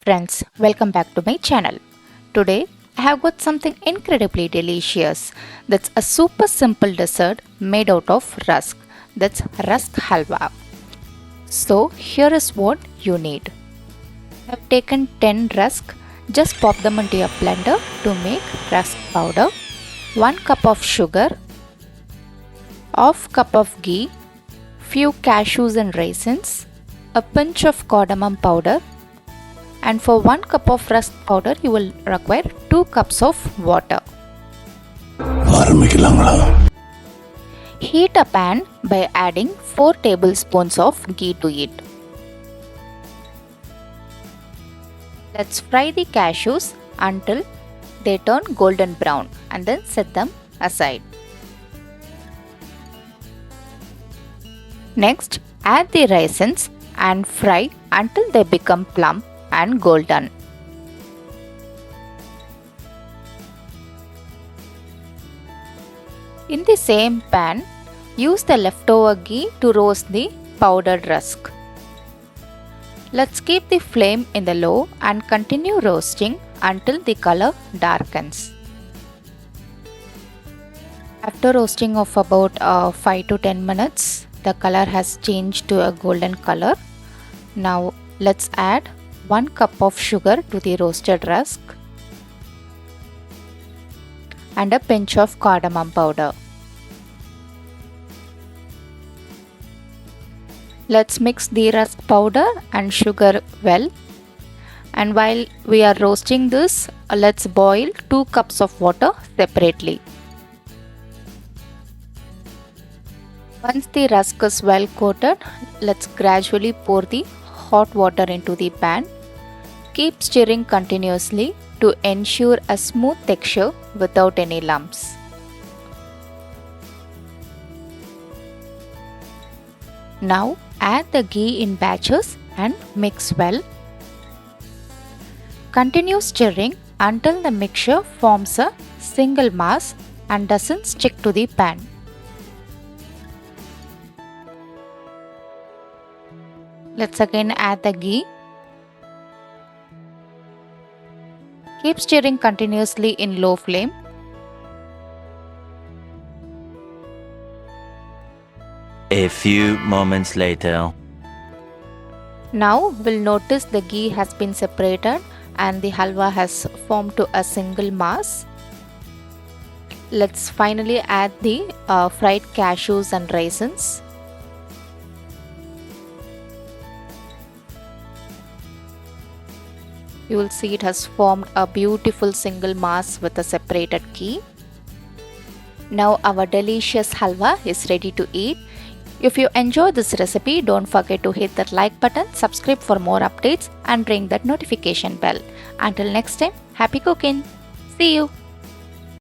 Friends, welcome back to my channel. Today I have got something incredibly delicious. That's a super simple dessert made out of rusk. That's Rusk Halwa. So here is what you need. I have taken 10 rusk. Just pop them into a blender to make rusk powder. 1 cup of sugar. Half cup of ghee. Few cashews and raisins. A pinch of cardamom powder. And for 1 cup of rusk powder, you will require 2 cups of water. Heat a pan by adding 4 tablespoons of ghee to it. Let's fry the cashews until they turn golden brown and then set them aside. Next, add the raisins and fry until they become plump and golden. In the same pan, use the leftover ghee to roast the powdered rusk. Let's keep the flame in the low and continue roasting until the color darkens. After roasting of about 5 to 10 minutes, the color has changed to a golden color. Now let's add 1 cup of sugar to the roasted rusk and a pinch of cardamom powder. Let's mix the rusk powder and sugar well, and while we are roasting this, let's boil 2 cups of water separately. Once the rusk is well coated, let's gradually pour the hot water into the pan. Keep stirring continuously to ensure a smooth texture without any lumps. Now add the ghee in batches and mix well. Continue stirring until the mixture forms a single mass and doesn't stick to the pan. Let's again add the ghee. Keep stirring continuously in low flame. A few moments later. Now we'll notice the ghee has been separated and the halwa has formed to a single mass. Let's finally add the fried cashews and raisins. You will see it has formed a beautiful single mass with a separated ghee. Now our delicious halwa is ready to eat. If you enjoy this recipe, don't forget to hit that like button, subscribe for more updates and ring that notification bell. Until next time, happy cooking! See you!